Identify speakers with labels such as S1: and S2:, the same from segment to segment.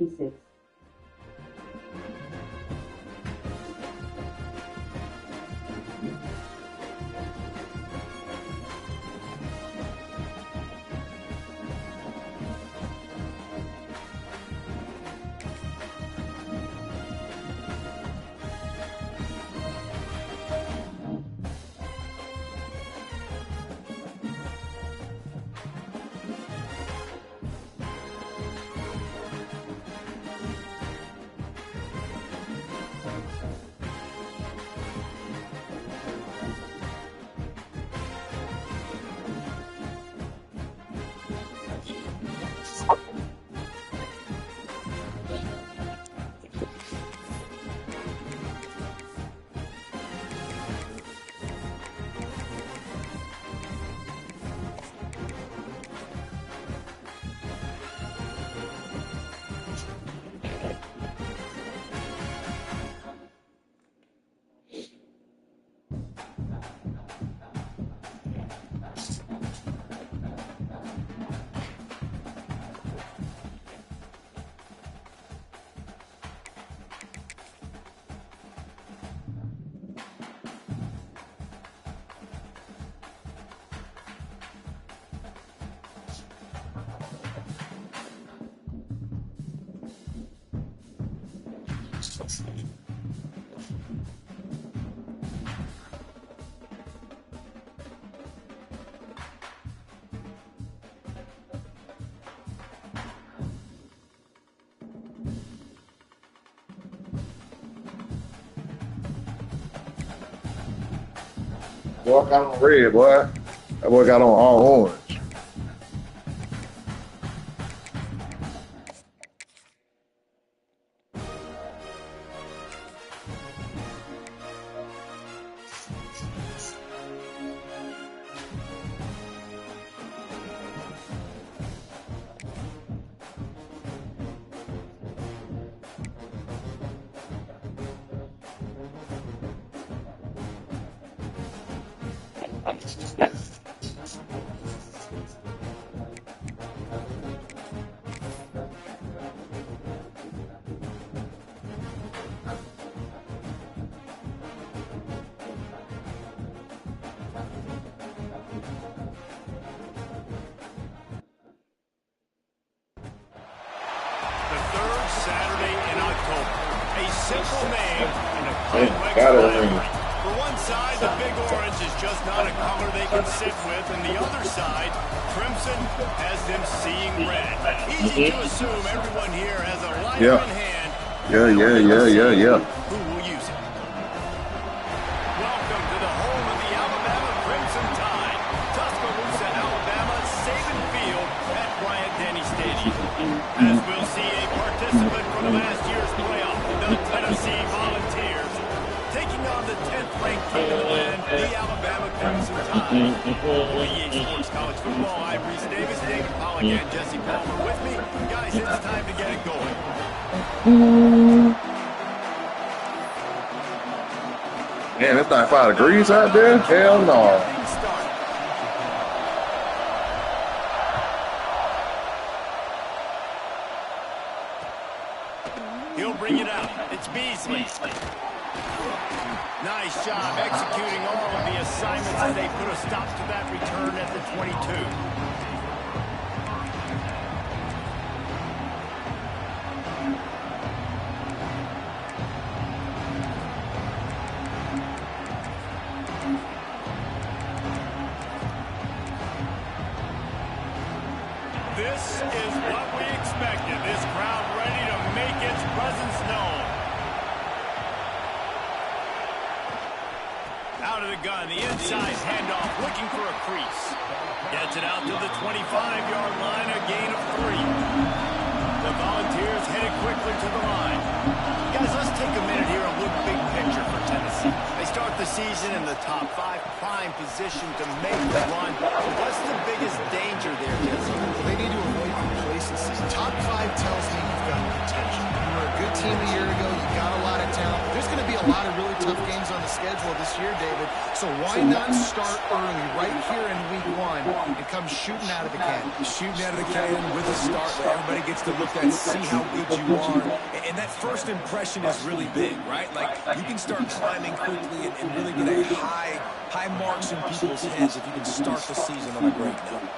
S1: E6.
S2: Boy, I got on red, boy. That boy got on all orange.
S3: Got it. For one side, the Big Orange is just not a color they can sit with, and the other side, Crimson, has them seeing red. Easy to assume everyone here has a lighter in hand.
S2: Yeah.
S3: Who will use it? Welcome to the home of the Alabama Crimson Tide, Tuscaloosa, Alabama, Saban Field at Bryant-Denny Stadium. As we'll see a participant from last year's playoff, the Tennessee Volunteers, taking on the 10th-ranked team in the land, the Alabama Crimson Tide. For EA Sports College Football, I'm Reese Davis, David Pollack, and Jesse Palmer with me. Guys, it's time to get it going.
S2: Man, it's not 5 degrees out there? Hell no.
S3: He'll bring it out. It's Beasley. Nice job executing all of the assignments as they put a stop to that return at the 22. This is what we expected. This crowd ready to make its presence known. Out of the gun, the inside handoff, looking for a crease. Gets it out to the 25-yard line, a gain of 3. The Volunteers headed quickly to the line. Guys, let's take a minute here and look big picture for Tennessee. They start the season in the top 5, prime position to make the run. What's the biggest danger there, Jesse?
S4: They need to avoid complacency. Top 5 tells me you've got potential. You were a good team a year ago. You got a lot of talent. There's going to be a lot of really tough games on the schedule this year, David. So why not start early right here in week 1 and come shooting out of the cannon?
S1: Shooting out of the cannon with a start where everybody gets to look at, see how good you are. And that first impression is really big, right? Like, you can start climbing quickly and really get a high marks in people's heads if you can start the season on a great note.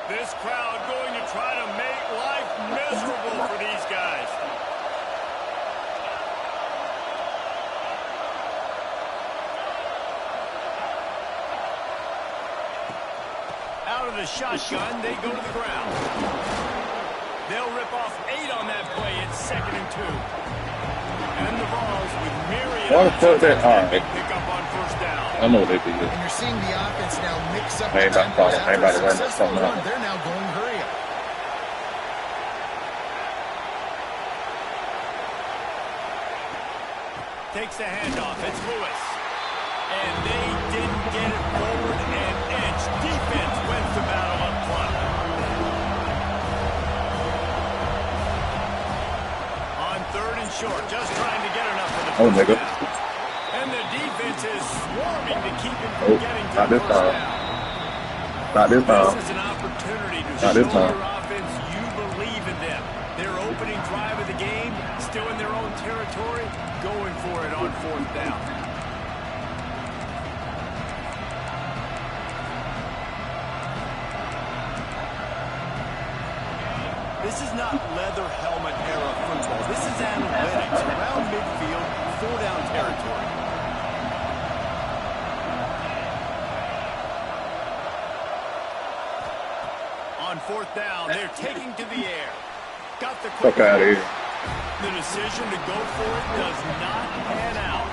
S3: This crowd going to try to make life miserable for these guys. Out of the shotgun, they go to the ground. They'll rip off 8 on that play. It's 2nd and 2. And the Vols with myriad options pick up on first down.
S2: I know they did.
S4: And you're seeing the offense now mix up
S2: Hey,
S4: the tempos. After
S2: everybody
S4: a
S2: run
S4: successful
S2: something
S4: run,
S2: up.
S4: they're now going hurry up.
S3: Takes the handoff. It's Lewis. And they didn't get it forward an inch. Defense wins the battle up front. On 3rd and short, just trying to get enough for the first down. And the defense is swarming to keep it from getting to the first down.
S2: Not this time.
S3: This is an opportunity to
S2: Not
S3: show
S2: this time.
S3: your offense you believe in them. Their opening drive of the game, still in their own territory, going for it on 4th down. This is not leather helmet era football. This is analytics around midfield, 4-down territory. On 4th down, they're taking to the air. Got the quick.
S2: Fuck out of here.
S3: The decision to go for it does not pan out.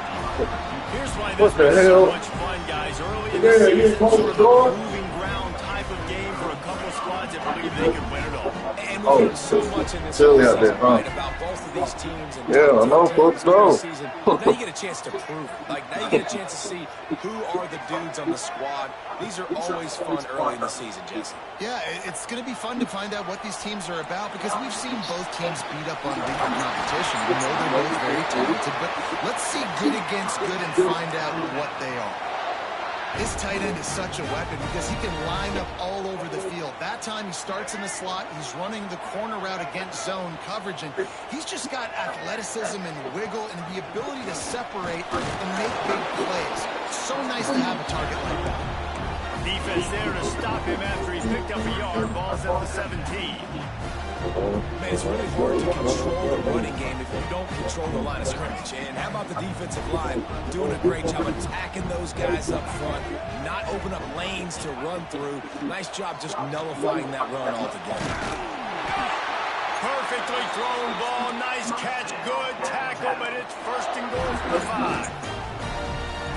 S3: Here's why this
S2: What the
S3: was
S2: hell?
S3: so much fun, guys. Early in the season, sort of a moving ground type of game for a couple squads that believe they could win it all.
S1: And we've heard so much in this
S2: silly out
S1: season,
S2: there, huh?
S1: right, about both of these teams. And
S2: Yeah, I know, folks know.
S1: season. Now you get a chance to prove it. Like, now you get a chance to see who are the dudes on the squad. These are always fun early in the season, Jesse.
S4: Yeah, it's going to be fun to find out what these teams are about because we've seen both teams beat up on weaker competition. We know they're both very talented, but let's see good against good and find out what they are. This tight end is such a weapon because he can line up all over the field. That time he starts in the slot, he's running the corner route against zone coverage, and he's just got athleticism and wiggle and the ability to separate and make big plays. So nice to have a target like that.
S3: Defense there to stop him after he picked up a yard. Ball's at the 17.
S1: Man, it's really hard to control the running game if you don't control the line of scrimmage. And how about the defensive line doing a great job attacking those guys up front, not open up lanes to run through. Nice job just nullifying that run altogether.
S3: Perfectly thrown ball. Nice catch. Good tackle, but it's 1st and goal from the 5.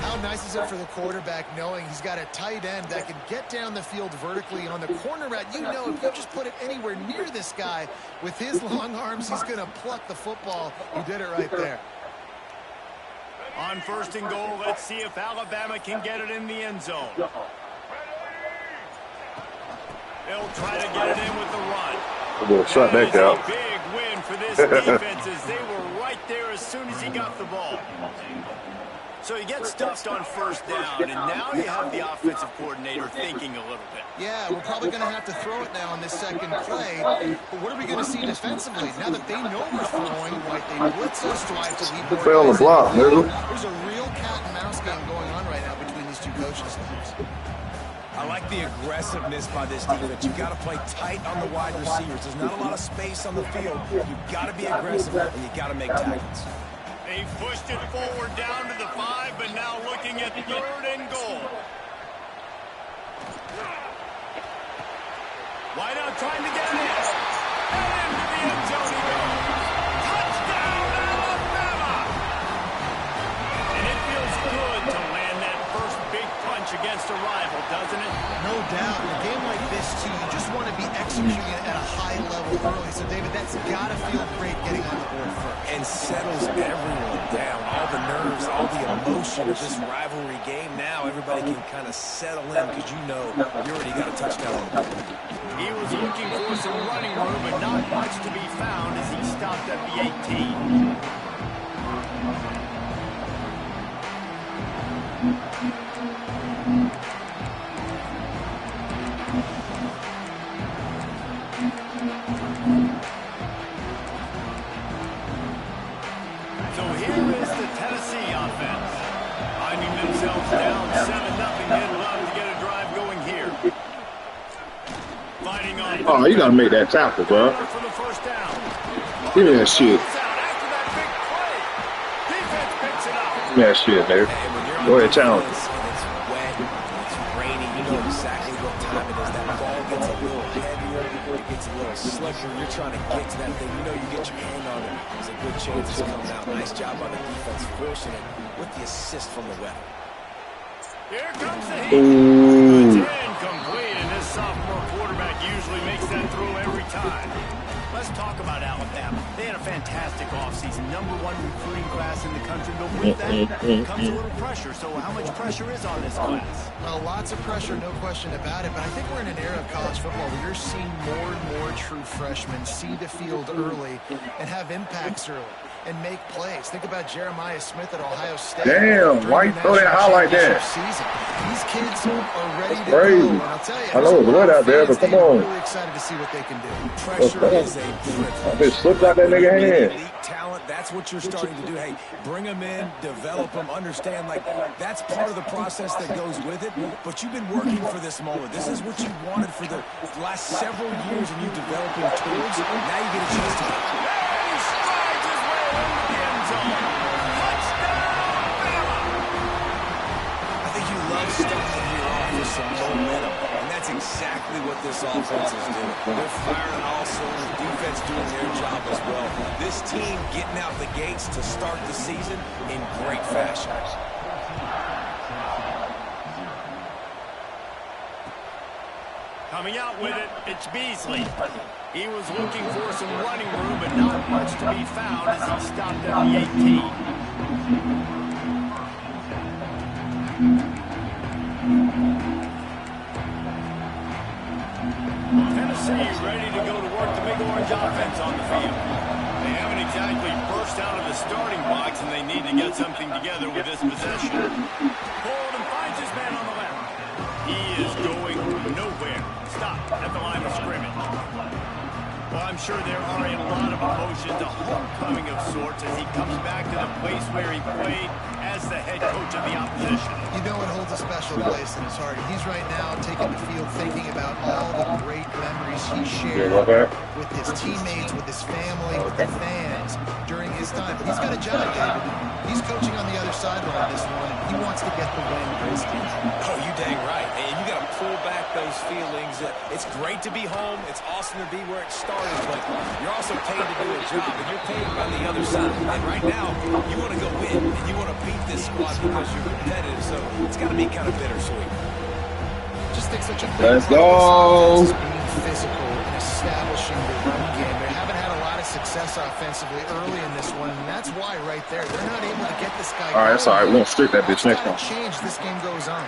S4: How nice is it for the quarterback knowing he's got a tight end that can get down the field vertically on the corner route? You know if you just put it anywhere near this guy with his long arms, he's going to pluck the football. He did it right there.
S3: On 1st and goal, let's see if Alabama can get it in the end zone. They'll try to get it in with the run.
S2: We'll shut that out.
S3: A big win for this defense as they were right there as soon as he got the ball. So he gets stuffed on 1st down, and now you have the offensive coordinator thinking a little bit.
S4: Yeah, we're probably going to have to throw it now on this second play. But what are we going to see defensively? Now that they know we're throwing, like they blitz us, do I have to leave more
S2: Play on the
S4: guys
S2: block,
S4: in?
S2: nigga.
S4: There's a real cat and mouse game going on right now between these two coaching staffs.
S1: I like the aggressiveness by this defense. You've got to play tight on the wide receivers. There's not a lot of space on the field. You've got to be aggressive, and you've got to make tackles.
S3: They've pushed it forward down to the 5, but now looking at 3rd and goal. Wide out trying to get it in. And into the end zone he goes. Touchdown, Alabama! And it feels good to land that first big punch against against a rival, doesn't it?
S4: No doubt. In a game like this, too, you just want to be executing it at a high level early. So, David, that's got to feel great getting on the board first.
S1: And settles everyone down. All the nerves, all the emotion of this rivalry game. Now everybody can kind of settle in because you know you already got a touchdown on the board.
S3: He was looking for some running room, but not much to be found as he stopped at the 18. So here is the Tennessee offense. Finding themselves down 7-0, they'd love to get a drive going here. Fighting on.
S2: Oh, you gotta make that tackle, bro.
S3: For the first down.
S2: Give me that shit.
S3: After that big play, defense picks it up.
S2: Give me that shit, baby. Go ahead, challenge.
S1: It's wet, it's rainy. You know exactly what time it is. That ball gets a little heavier, it gets a little slicker. You're trying to get to that thing. You know you get your hand on it. There's a good chance it's coming out. Nice job on the defense, forcing it with the assist from the weather.
S3: Here comes the heat. It's incomplete, and this sophomore quarterback usually makes that throw every time. Let's talk about Alabama. They had a fantastic offseason, #1 recruiting class in the country, but with that comes a little pressure. So how much pressure is on this class?
S4: Well, lots of pressure, no question about it, but I think we're in an era of college football where you're seeing more and more true freshmen see the field early and have impacts early and make plays. Think about Jeremiah Smith at Ohio State.
S2: Damn, why you throw that high like that?
S4: These kids are ready to
S2: Crazy.
S4: go, and I'll tell you,
S2: I know it's wet out there, but come on.
S4: I'm really excited to see what they can do.
S1: Pressure is a
S2: I just slipped out that nigga hand.
S1: elite talent. That's what you're starting to do. Hey, bring them in, develop them, understand, like, that's part of the process that goes with it. But you've been working for this moment. This is what you wanted for the last several years, and you developing towards. Now you get a chance to.
S3: And he strides his way into the end zone. Touchdown, Bama!
S1: I think you love starting the year off with some momentum, and that's exactly what this offense is doing. They're firing all cylinders, defense doing their job as well. This team getting out the gates to start the season in great fashion.
S3: Coming out with it, it's Beasley. He was looking for some running room, but not much to be found as he stopped at the 18. Tennessee ready to go to work the big orange offense on the field. They haven't exactly burst out of the starting box, and they need to get something together with this possession. Holden finds his man on the left. He is going nowhere. Stop at the line of scrimmage. Well, I'm sure there are a lot of emotions, a homecoming of sorts, as he comes back to the place where he played as the head coach of the opposition.
S4: You know it holds a special place in his heart. He's right now taking the field thinking about all the great memories he shared with his teammates, with his family, with the fans during his time. But he's got a job, David. He's coaching on the other sideline this one, and he wants to get the win for his team.
S1: Oh, you dang right. And you got to pull back those feelings. It's great to be home. It's awesome to be where it started, but you're also paid to do a job, and you're paid on the other side. And right now, you want to go win, and you want to beat this squad because you're competitive, so it's got to be kind of bittersweet.
S4: Just think such a
S2: Let's go.
S4: Being physical and establishing the run game. They haven't had a lot of success offensively early in this one, and that's why right there, they're not able to get this guy.
S2: All right, that's all right. We're going to stick that bitch next time.
S4: Change this game goes on.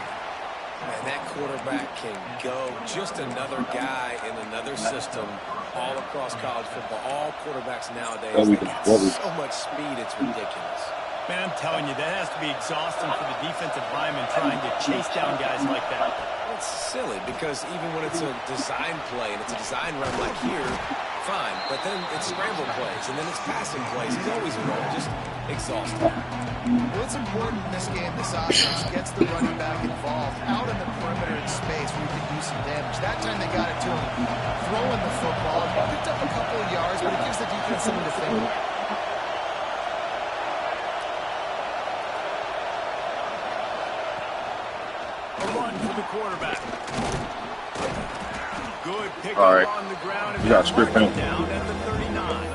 S1: Man, that quarterback can go. Just another guy in another system all across college football. All quarterbacks nowadays, they got so much speed, it's ridiculous.
S3: Man, I'm telling you, that has to be exhausting for the defensive lineman trying to chase down guys like that.
S1: It's silly because even when it's a design play and it's a design run like here, fine. But then it's scramble plays and then it's passing plays. He's always wrong, just exhausting.
S4: Well, it's important in this game, this offense gets the running back involved out in the perimeter in space where he can do some damage. That time they got it to him. Throwing the football, picked up a couple of yards, but it gives the defense something to think about.
S3: A run for the quarterback. Good pick
S2: all right.
S3: on the ground and
S2: you got script him
S3: down at the 39.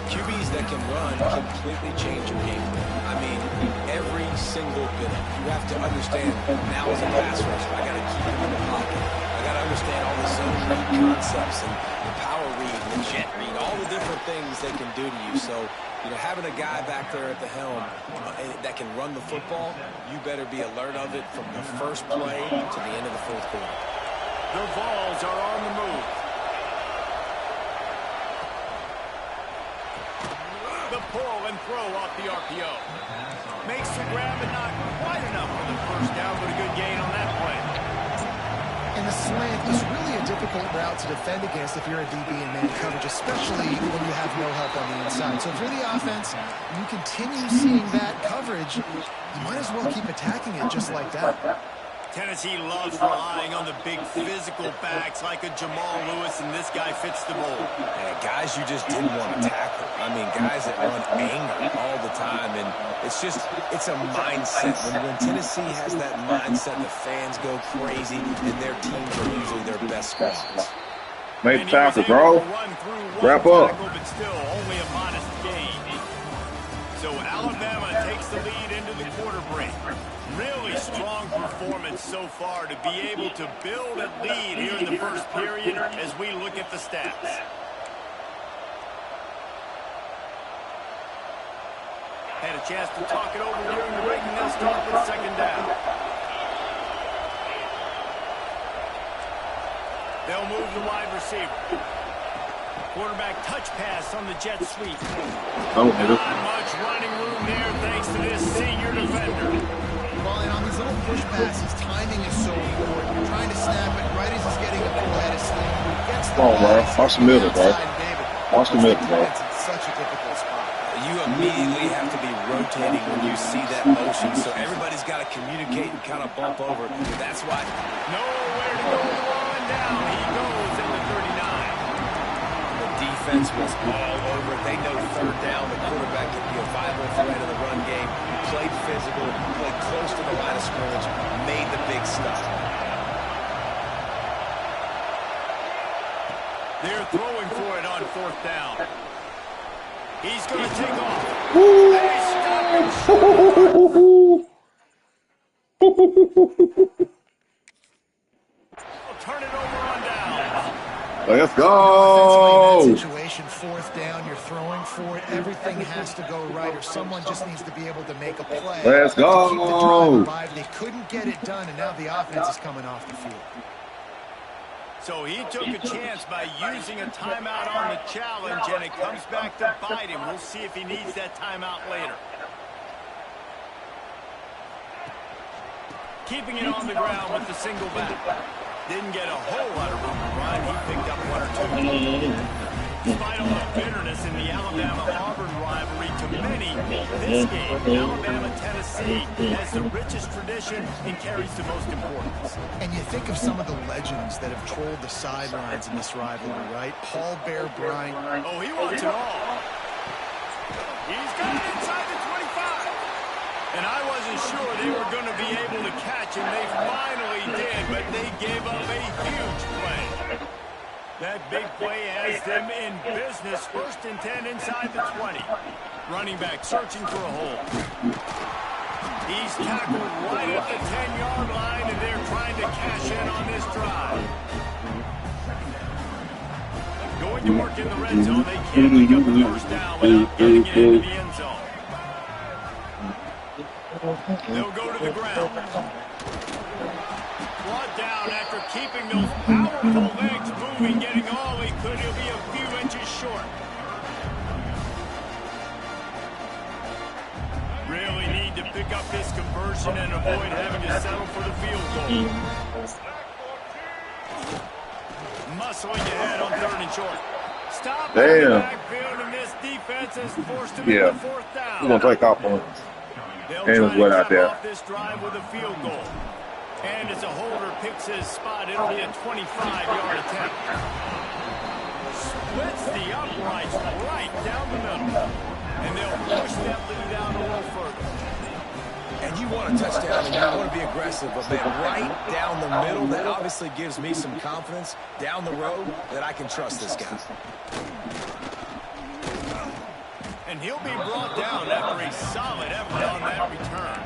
S1: QBs that can run completely change your game. I mean, every single bit. You have to understand, now as a pass rusher, I got to keep him in the pocket. I got to understand all the zone read concepts and the power read and the jet read, all the different things they can do to you. So, you know, having a guy back there at the helm that can run the football, you better be alert of it from the first play to the end of the fourth quarter.
S3: The Vols are on the move. The pull and throw off the RPO. Makes the grab and not quite enough for the first down, but a good gain on that play.
S4: And the slant is really a difficult route to defend against if you're a DB in man coverage, especially when you have no help on the inside. So if you're the offense, you continue seeing that coverage, you might as well keep attacking it just like that.
S3: Tennessee loves relying on the big physical backs like a Jamal Lewis, and this guy fits the mold.
S1: Yeah, guys you just didn't want to tackle. I mean, guys that run anger all the time, and it's a mindset. When Tennessee has that mindset, the fans go crazy, and their teams are usually their best squads.
S2: Make the tackle, bro. Wrap up.
S3: But still only a modest gain. So Alabama takes the lead into the quarter break. Really strong performance so far to be able to build a lead here in the first period as we look at the stats. Had a chance to talk it over during the break, and they'll start with second down. They'll move the wide receiver. Quarterback touch pass on the jet sweep. Not much running room there thanks to this senior defender.
S4: Well, and on these little push passes, timing is so important. You're trying to snap it right as he's getting a full head of steam.
S2: Come on, bro. Watch the middle, bro. Watch the middle, bro.
S4: It's such a difficult spot.
S1: You immediately have to be rotating when you see that motion, so everybody's got to communicate and kind of bump over. That's why.
S3: Nowhere to go on down. He goes in the 39.
S1: The defense was all over. They know third down. The quarterback can be a viable threat in the run game. Played physical, played close to the line of scrimmage, made the big stop.
S3: They're throwing for it on fourth down. He's going to take off. They stop him short. Turn it over on down.
S2: Let's go.
S4: In that situation, fourth down, you're throwing for it. Everything has to go right, or someone just needs to be able to make a play.
S2: Let's go.
S4: To keep the drive alive. They couldn't get it done, and now the offense is coming off the field.
S3: So he took a chance by using a timeout on the challenge, and it comes back to bite him. We'll see if he needs that timeout later. Keeping it on the ground with the single back. Didn't get a whole lot of room to run. He picked up one or two. Despite all the bitterness in the Alabama-Auburn rivalry, to many, this game, Alabama-Tennessee, has the richest tradition and carries the most importance.
S4: And you think of some of the legends that have trolled the sidelines in this rivalry, right? Paul Bear Bryant.
S3: Oh, he wants it all. He's got it inside the 25. And I wasn't sure they were going to be able to catch him. They finally did, but they gave up a huge play. That big play has them in business. First and 10 inside the 20. Running back searching for a hole. He's tackled right at the 10-yard line, and they're trying to cash in on this drive. Going to work in the red zone. They can't pick up the first down without getting it into the end zone. They'll go to the ground. Brought down after keeping those powerful legs moving, getting all he could. He'll be a few inches short. Really need to pick up this conversion and avoid having to settle for the field goal. Muscling ahead on third and short. Stop in the backfield, and this defense has forced him into fourth down.
S2: We're going to take off on it.
S3: They'll
S2: And
S3: try to
S2: wet out
S3: cap
S2: there.
S3: off this drive with a field goal. And as a holder picks his spot, it'll be a 25-yard attempt. Splits the uprights right down the middle. And they'll push that lead out a little further.
S1: And you want a touchdown, and you want to be aggressive, but man, right down the middle, that obviously gives me some confidence down the road that I can trust this guy.
S3: And he'll be brought down after a solid effort on that return.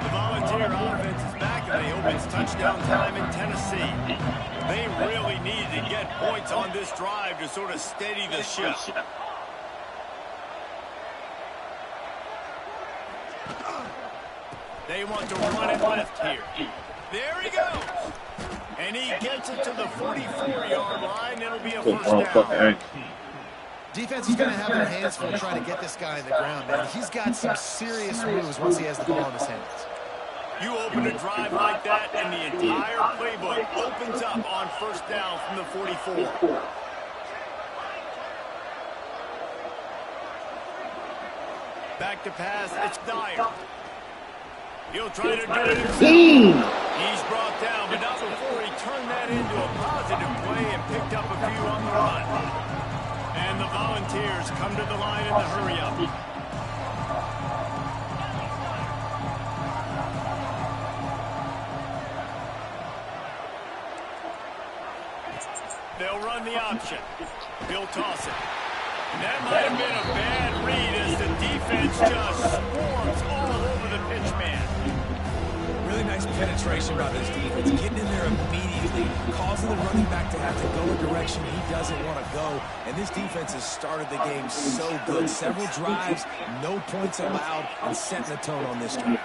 S3: The Volunteer offense is back, and they hope it's touchdown time in Tennessee. They really need to get points on this drive to sort of steady the ship. They want to run it left here. There he goes. And he gets it to the 44-yard line. It'll be a first down.
S4: Defense is going to have their hands full trying to get this guy on the ground, man. He's got some serious moves once he has the ball in his hands.
S3: You open a drive like that, and the entire playbook opens up on first down from the 44. Back to pass, it's Dyer. He'll try to do it himself. He's brought down, but not before he turned that into a positive play and picked up a few on the run. And the Volunteers come to the line in the hurry-up. They'll run the option. He'll toss it. And that might have been a bad read as the defense just swarms all over the pitch man.
S1: Really nice penetration by this defense, getting in there immediately, causing the running back to have to go a direction he doesn't want to go. And this defense has started the game so good. Several drives, no points allowed, and setting the tone on this drive.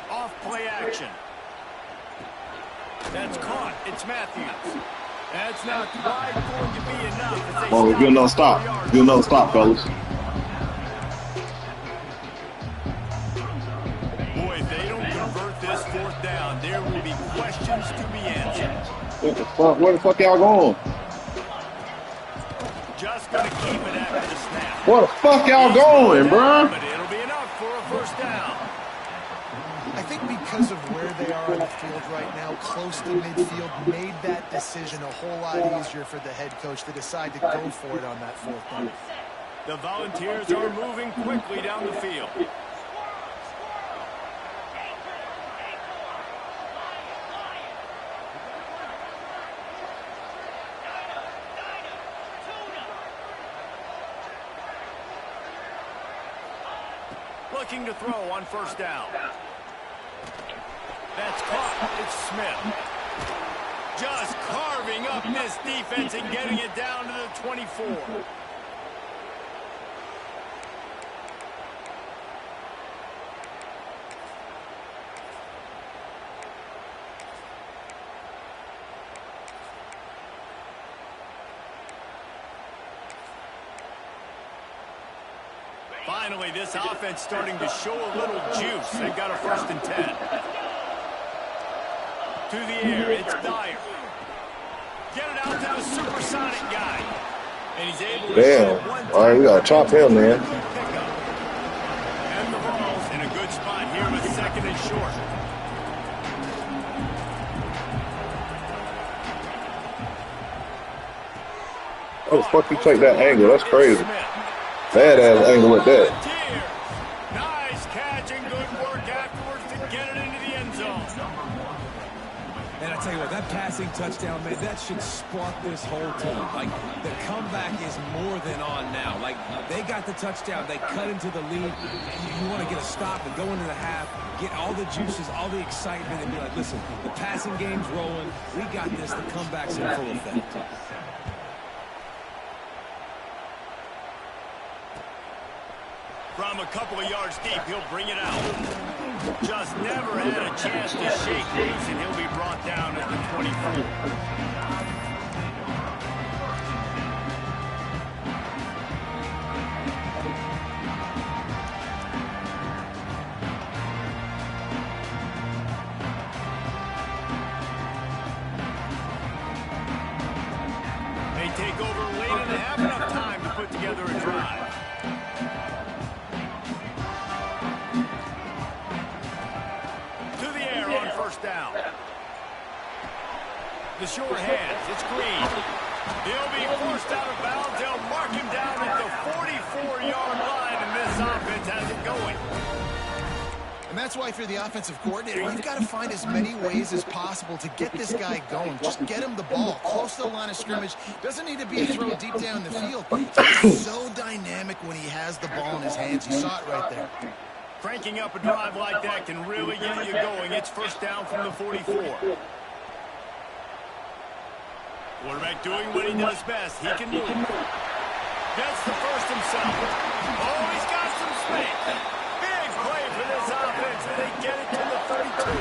S3: Off play action. That's caught. It's Matthews. That's not quite going to be enough.
S2: Oh, good no stop. Good no stop, fellas.
S3: Boy, if they don't convert this fourth down, there will be questions to be answered.
S2: What the fuck? Where the fuck y'all going?
S3: Just going to keep it after the snap.
S2: Where the fuck y'all going, bro?
S3: But it'll be enough for a first down.
S4: I think because of where they are on the field right now, close to midfield, made that decision a whole lot easier for the head coach to decide to go for it on that fourth down.
S3: The Volunteers are moving quickly down the field. Looking to throw on first down. That's caught. It's Smith. Just carving up this defense and getting it down to the 24. Finally, this offense starting to show a little juice. They've got a 1st and 10. To the air, it's Dyer. Get it out to the supersonic guy. And he's able to
S2: damn. All right, we got to chop him, man.
S3: And the ball's in a good spot here with 2nd and short.
S2: How the fuck you take that angle? That's crazy. Badass angle with that.
S3: Nice catch and good work afterwards to get it into the end zone.
S1: And I tell you what, that passing touchdown, man, that should spark this whole team. Like, the comeback is more than on now. Like, they got the touchdown. They cut into the lead. You want to get a stop and go into the half, get all the juices, all the excitement, and be like, listen, the passing game's rolling. We got this. The comeback's in full effect.
S3: From a couple of yards deep, he'll bring it out. Just never had a chance to shake loose, and he'll be brought down at the 24. They take over late and they have enough time to put together a drive. Down. The short hands, it's Green. He'll be forced out of bounds. They'll mark him down at the 44-yard line, and this offense has it going.
S4: And that's why if you're the offensive coordinator, you've got to find as many ways as possible to get this guy going. Just get him the ball close to the line of scrimmage. Doesn't need to be a throw deep down the field. He's so dynamic when he has the ball in his hands. You saw it right there.
S3: Cranking up a drive like that can really get you going. It's first down from the 44. Quarterback doing what he does best. He can move. Gets the first himself. Oh, he's got some space. Big play for this offense, and they get it to the 32.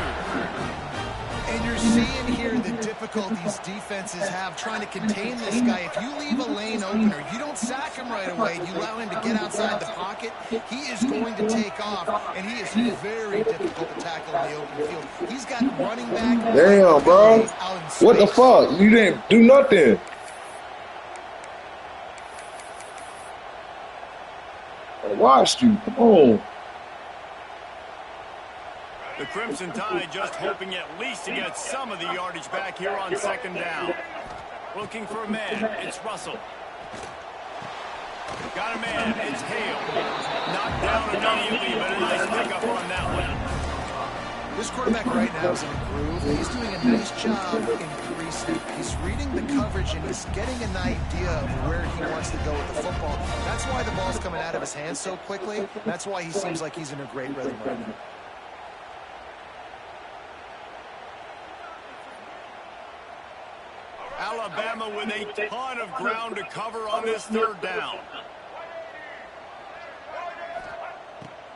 S4: And you're seeing here the difficulties defenses have trying to contain this guy. If you leave a lane open or you don't sack him right away, you allow him to get outside the pocket, he is going to take off, and he is very difficult to tackle in the open field. He's got running back.
S2: Damn, bro. What the fuck? You didn't do nothing. I watched you. Come on.
S3: The Crimson Tide just hoping at least to get some of the yardage back here on second down. Looking for a man. It's Russell. Got a man. It's Hale. Knocked down immediately, but a nice pickup on that one.
S4: This quarterback right now is in a groove. He's doing a nice job increasing. He's reading the coverage, and he's getting an idea of where he wants to go with the football. That's why the ball's coming out of his hands so quickly. That's why he seems like he's in a great rhythm right now.
S3: Alabama with a ton of ground to cover on this third down.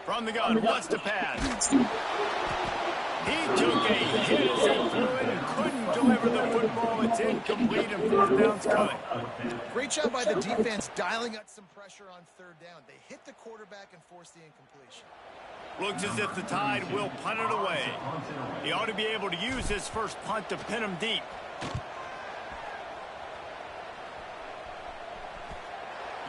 S3: From the gun, wants to pass. He took a hit as he threw it and couldn't deliver the football. It's incomplete and fourth down's coming.
S4: Great job by the defense dialing up some pressure on third down. They hit the quarterback and forced the incompletion.
S3: Looks as if the Tide will punt it away. He ought to be able to use his first punt to pin him deep.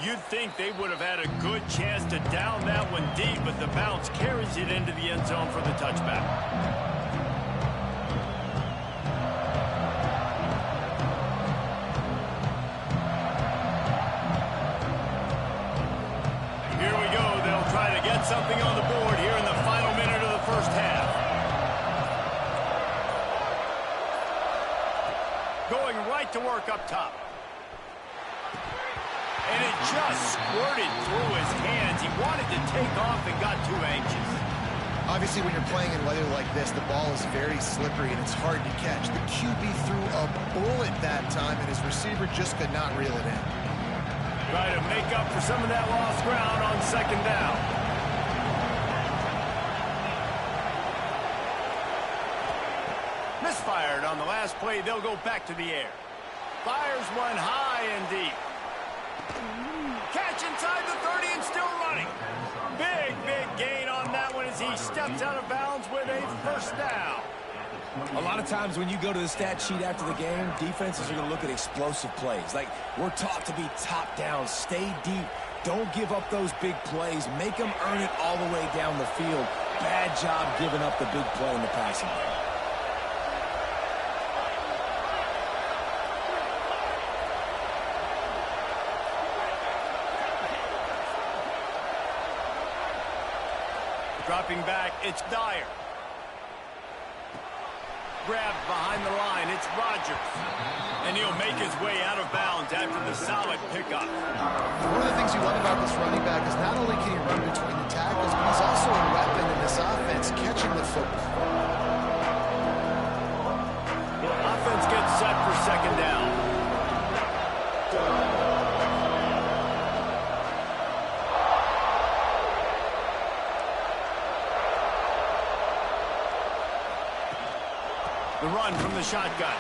S3: You'd think they would have had a good chance to down that one deep, but the bounce carries it into the end zone for the touchback. Here we go. They'll try to get something on the board here in the final minute of the first half. Going right to work up top. And it just squirted through his hands. He wanted to take off and got too anxious.
S4: Obviously, when you're playing in weather like this, the ball is very slippery and it's hard to catch. The QB threw a bullet that time, and his receiver just could not reel it in.
S3: Try to make up for some of that lost ground on second down. Misfired on the last play. They'll go back to the air. Fires one high and deep. Catch inside the 30 and still running. Big gain on that one as he steps out of bounds with a first down.
S1: A lot of times when you go to the stat sheet after the game, defenses are going to look at explosive plays. Like, we're taught to be top down, stay deep, don't give up those big plays, make them earn it all the way down the field. Bad job giving up the big play in the passing game.
S3: Dropping back, it's Dyer. Grabbed behind the line, it's Rodgers. And he'll make his way out of bounds after the solid pickup.
S4: One of the things you love about this running back is not only can he run between the tackles, but he's also a weapon in this offense, catching the football.
S3: Offense gets set for second down. The run from the shotgun.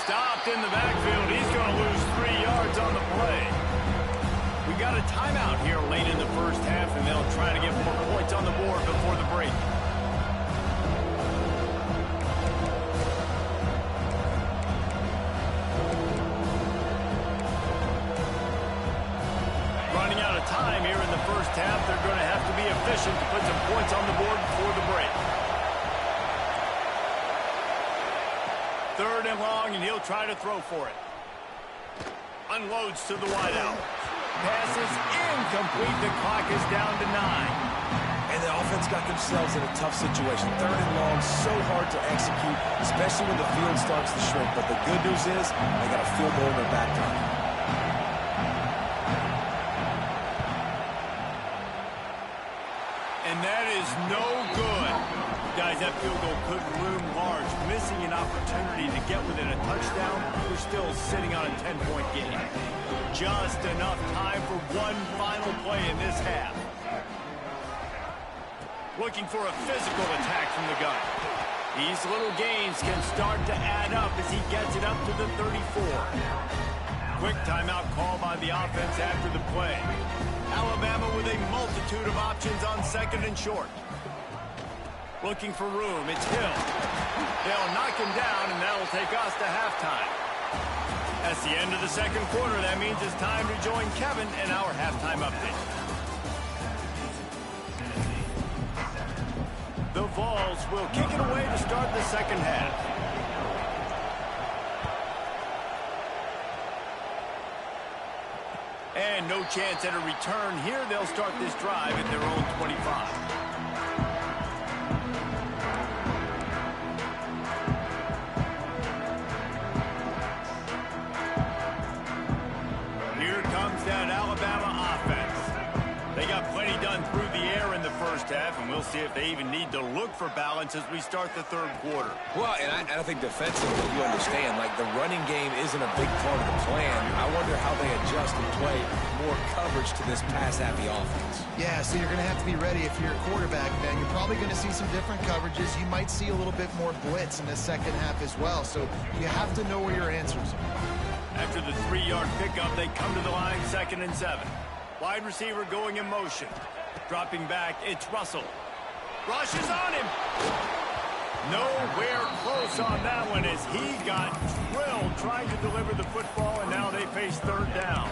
S3: Stopped in the backfield. He's going to lose 3 yards on the play. We got a timeout here late in the first half, and they'll try to get more points on the board before the break. Running out of time here in the first half. They're going to have to be efficient to put some points on the board before the break. Third and long, and he'll try to throw for it. Unloads to the wideout. Pass is incomplete. The clock is down to 9.
S1: And the offense got themselves in a tough situation. 3rd and long, so hard to execute, especially when the field starts to shrink. But the good news is they got a field goal in their back pocket.
S3: And that is no good. Guys, that field goal could loom large. Missing an opportunity to get within a touchdown. We're still sitting on a 10-point game. Just enough time for one final play in this half. Looking for a physical attack from the gun. These little gains can start to add up as he gets it up to the 34. Quick timeout call by the offense after the play. Alabama with a multitude of options on 2nd and short. Looking for room, it's Hill. They'll knock him down, and that'll take us to halftime. That's the end of the 2nd quarter. That means it's time to join Kevin and our halftime update. The Vols will kick it away to start the 2nd half. And no chance at a return here. They'll start this drive at their own 25. That Alabama offense. They got plenty done through the air in the first half, and we'll see if they even need to look for balance as we start the 3rd quarter.
S1: Well, and I think defensively, you understand, like the running game isn't a big part of the plan. I wonder how they adjust and play more coverage to this pass-happy offense.
S4: Yeah, so you're going to have to be ready if you're a quarterback, man. You're probably going to see some different coverages. You might see a little bit more blitz in the 2nd half as well, so you have to know where your answers are.
S3: After the 3-yard pickup, they come to the line 2nd and 7. Wide receiver going in motion. Dropping back, it's Russell. Rush is on him. Nowhere close on that one as he got drilled trying to deliver the football, and now they face 3rd down.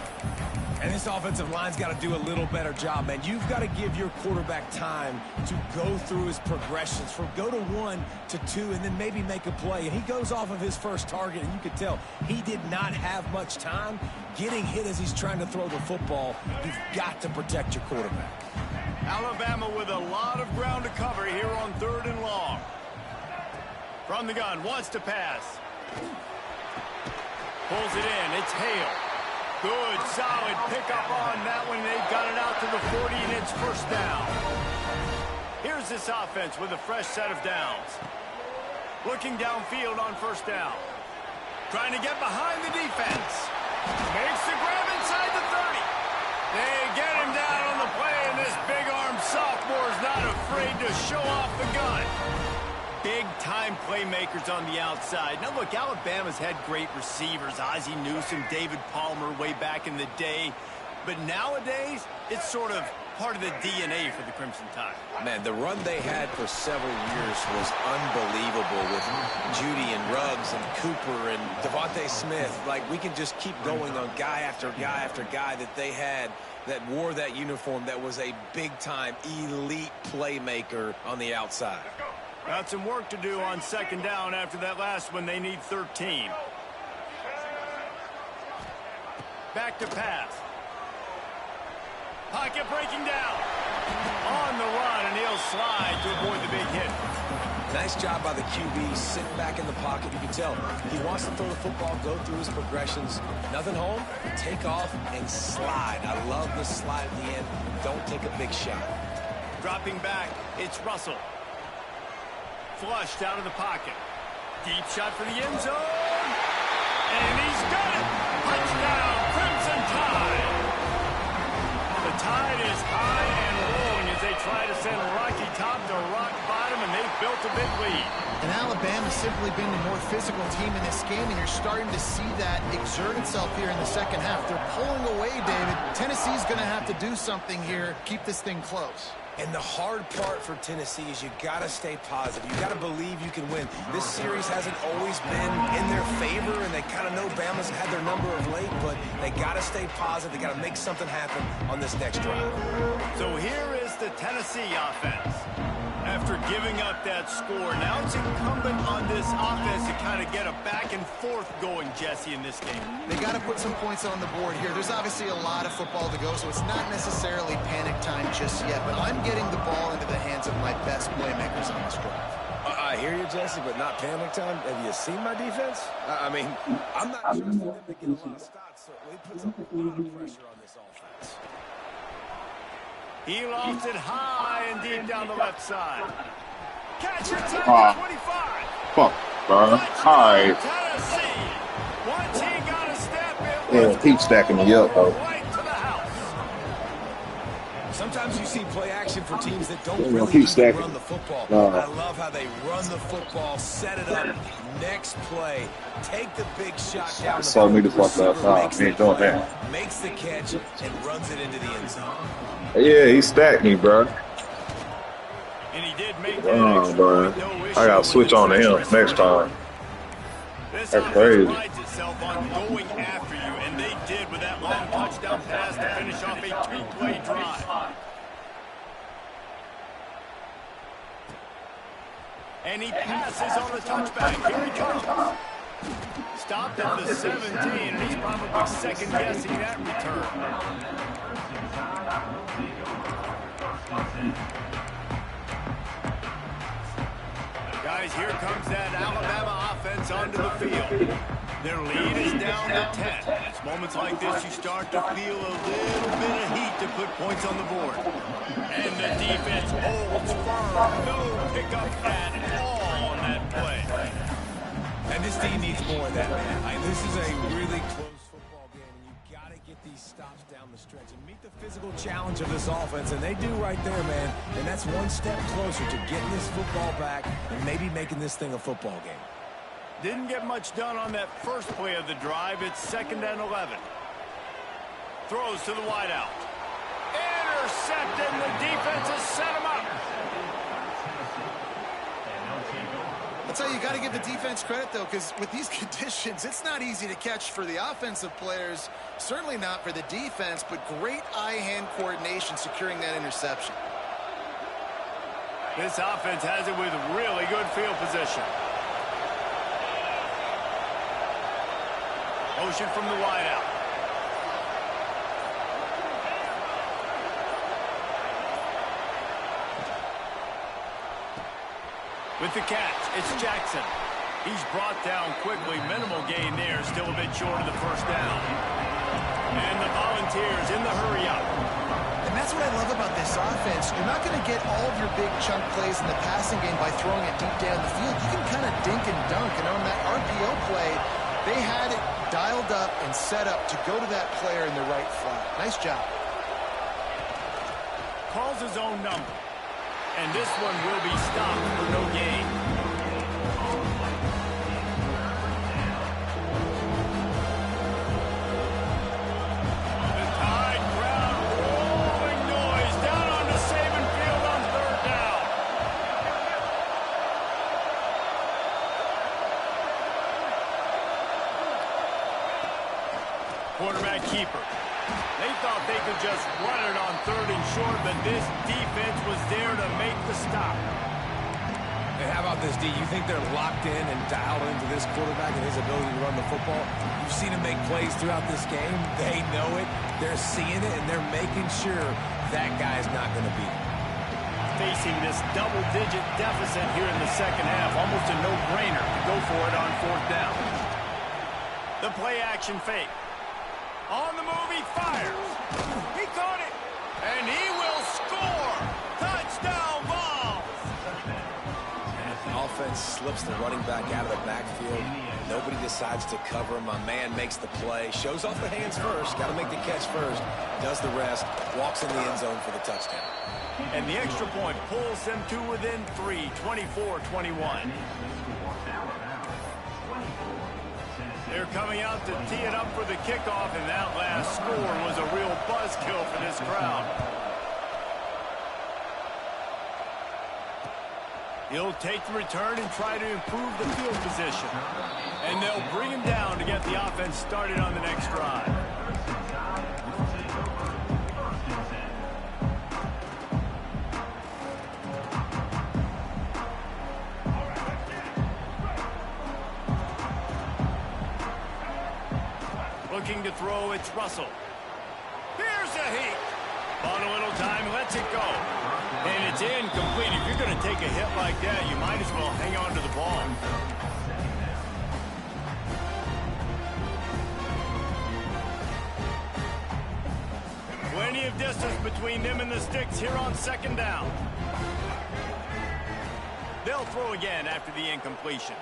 S1: And this offensive line's got to do a little better job, man. You've got to give your quarterback time to go through his progressions from go to 1 to 2 and then maybe make a play. And he goes off of his first target, and you can tell he did not have much time getting hit as he's trying to throw the football. You've got to protect your quarterback.
S3: Alabama with a lot of ground to cover here on 3rd and long. From the gun, wants to pass. Pulls it in, it's Hale. Good, solid pickup on that one. They've got it out to the 40, and it's 1st down. Here's this offense with a fresh set of downs. Looking downfield on 1st down. Trying to get behind the defense. Makes the grab inside the 30. They get him down on the play, and this big-arm sophomore is not afraid to show off the gun. Big-time playmakers on the outside. Now, look, Alabama's had great receivers. Ozzie Newsome, David Palmer way back in the day. But nowadays, it's sort of part of the DNA for the Crimson Tide.
S1: Man, the run they had for several years was unbelievable with Judy and Ruggs and Cooper and Devontae Smith. Like, we can just keep going on guy after guy after guy that they had that wore that uniform that was a big-time elite playmaker on the outside.
S3: Got some work to do on 2nd down after that last one. They need 13. Back to pass. Pocket breaking down. On the run, and he'll slide to avoid the big hit.
S1: Nice job by the QB, sitting back in the pocket. You can tell he wants to throw the football, go through his progressions. Nothing home, take off, and slide. I love the slide at the end. Don't take a big shot.
S3: Dropping back, it's Russell. Flushed out of the pocket. Deep shot for the end zone. And he's got it. Touchdown, Crimson Tide. The Tide is high and rolling as they try to send Rocky Top to rock bottom, and they've built a big lead.
S4: And Alabama's simply been the more physical team in this game, and you're starting to see that exert itself here in the 2nd half. They're pulling away, David. Tennessee's going to have to do something here, keep this thing close.
S1: And the hard part for Tennessee is you got to stay positive. You got to believe you can win. This series hasn't always been in their favor, and they kind of know Bama's had their number of late, but they got to stay positive. They got to make something happen on this next drive.
S3: So here is the Tennessee offense. After giving up that score. Now it's incumbent on this offense to kind of get a back and forth going, Jesse, in this game.
S4: They got to put some points on the board here. There's obviously a lot of football to go, so it's not necessarily panic time just yet, but I'm getting the ball into the hands of my best playmakers on this drive.
S1: I hear you, Jesse, but not panic time. Have you seen my defense? I mean, I'm not trusting them to get a lot of stops, so it puts a lot of pressure on this offense.
S3: He lofts it high and deep down the left side. Catch it to 25.
S2: Fuck, bro. All right.
S3: Tennessee. Once he got a step in,
S2: Yeah, keep stacking me up, though.
S3: right to the house.
S1: Sometimes you see play action for teams that don't
S2: Keep
S1: really
S2: stacking.
S1: run the football.
S2: No.
S1: I love how they run the football, set it up, next play, take the big shot down the
S2: Saw me the fuck
S1: receiver,
S2: up. Nah,
S1: makes
S2: he ain't
S1: the
S2: doing
S1: play,
S2: that.
S1: makes the catch, and runs it into the end zone.
S2: Yeah, he stacked me, bro.
S3: And he did make that
S2: Oh,
S3: extra
S2: bro.
S3: point, no issue
S2: I gotta
S3: with
S2: switch
S3: the
S2: on to him
S3: extra
S2: next time.
S3: This
S2: That's
S3: offense
S2: crazy.
S3: prides itself on going after you, and they did with that long touchdown pass to finish off a two-play drive. And he passes on the touchback. Here he comes. Stopped at the 17, and he's probably second-guessing that return. Guys, here comes that Alabama offense onto the field. Their lead is down to 10. It's moments like this you start to feel a little bit of heat to put points on the board. And the defense holds firm. No pickup at all on that play.
S1: And this team needs more of that, man. This is a really close football game, and you got to get these stops down the stretch and meet the physical challenge of this offense, and they do right there, man. And that's one step closer to getting this football back and maybe making this thing a football game.
S3: Didn't get much done on that first play of the drive. It's 2nd and 11. Throws to the wideout. Intercepted, and the defense has set him up.
S4: I'll tell you, you got to give the defense credit, though, because with these conditions, it's not easy to catch for the offensive players, certainly not for the defense, but great eye-hand coordination securing that interception.
S3: This offense has it with really good field position. Motion from the wideout. With the catch, it's Jackson. He's brought down quickly. Minimal gain there. Still a bit short of the first down. And the Volunteers in the hurry-up.
S4: And that's what I love about this offense. You're not going to get all of your big chunk plays in the passing game by throwing it deep down the field. You can kind of dink and dunk. And on that RPO play, they had it dialed up and set up to go to that player in the right flat. Nice job.
S3: Calls his own number. And this one will be stopped for no gain. The Tide crowd rolling noise down onto Saban Field on 3rd down. Quarterback keeper. They thought they could just run it on 3rd and short, but this defense was there to make the stop.
S1: And how about this, D? You think they're locked in and dialed into this quarterback and his ability to run the football? You've seen him make plays throughout this game. They know it. They're seeing it, and they're making sure that guy's not going to beat him.
S3: Facing this double-digit deficit here in the second half, almost a no-brainer to go for it on 4th down. The play-action fake. On the move, he fires. He caught it. And he will score. Touchdown, Vols.
S1: Offense slips the running back out of the backfield. Nobody decides to cover him. My man makes the play. Shows off the hands first. Got to make the catch first. Does the rest. Walks in the end zone for the touchdown.
S3: And the extra point pulls them to within 3, 24-21. They're coming out to tee it up for the kickoff, and that last score was a real buzzkill for this crowd. He'll take the return and try to improve the field position. And they'll bring him down to get the offense started on the next drive. looking to throw. It's Russell. Here's a heat. On a little time, lets it go. And it's incomplete. If you're going to take a hit like that, you might as well hang on to the ball. Plenty of distance between them and the sticks here on second down. They'll throw again after the incompletion.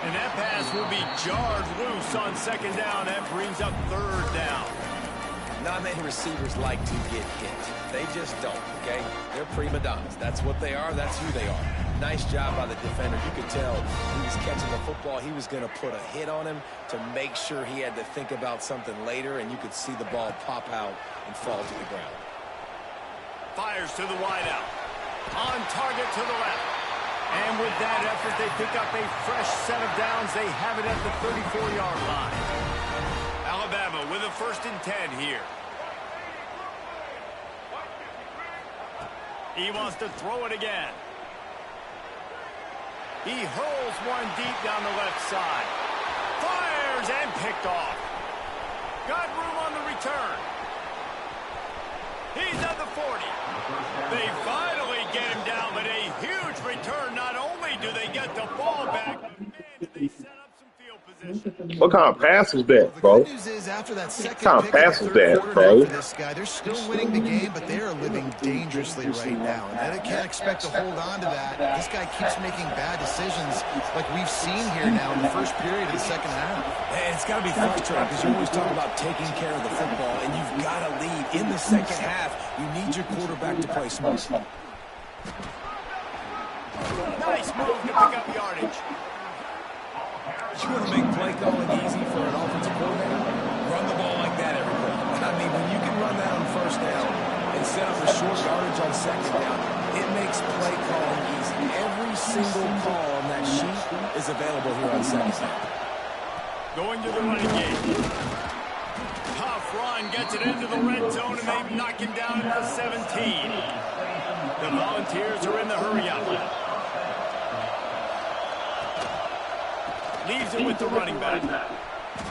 S3: And that pass will be jarred loose on second down. That brings up third down.
S1: Not many receivers like to get hit. They just don't, okay? They're prima donnas. That's what they are. That's who they are. Nice job by the defender. You could tell he was catching the football. He was going to put a hit on him to make sure he had to think about something later, and you could see the ball pop out and fall to the ground.
S3: Fires to the wideout. On target to the left. And with that effort, they pick up a fresh set of downs. They have it at the 34-yard line. Alabama with a 1st and 10 here. He wants to throw it again. He hurls one deep down the left side. Fires and picked off. Got room on the return. He's at the 40. They finally get him down, but a huge return. Not only do they get the ball back, but man, do they set up some field position.
S2: What kind of pass is that, bro?
S4: The good news is after that second
S2: What kind of
S4: pick
S2: pass
S4: of
S2: is
S4: the
S2: that,
S4: third
S2: bro?
S4: quarter for this guy, they're still winning the game, but they are living dangerously right now. And they can't expect to hold on to that. This guy keeps making bad decisions like we've seen here now in the first period of the second half.
S1: And it's got to be frustrating because you always talk about taking care of the football, and you've got to lead in the second half. You need your quarterback to play smart.
S3: Nice move to pick up yardage.
S1: You want to make play calling easy for an offensive coordinator? Run the ball like that every play. I mean, when you can run that on first down and set up a short yardage on second down, it makes play calling easy. Every single call on that sheet is available here on second down.
S3: Going to the running game. Tough run gets it into the red zone, and they knock him down at the 17. The Volunteers are in the hurry-up. Leaves it with the running back.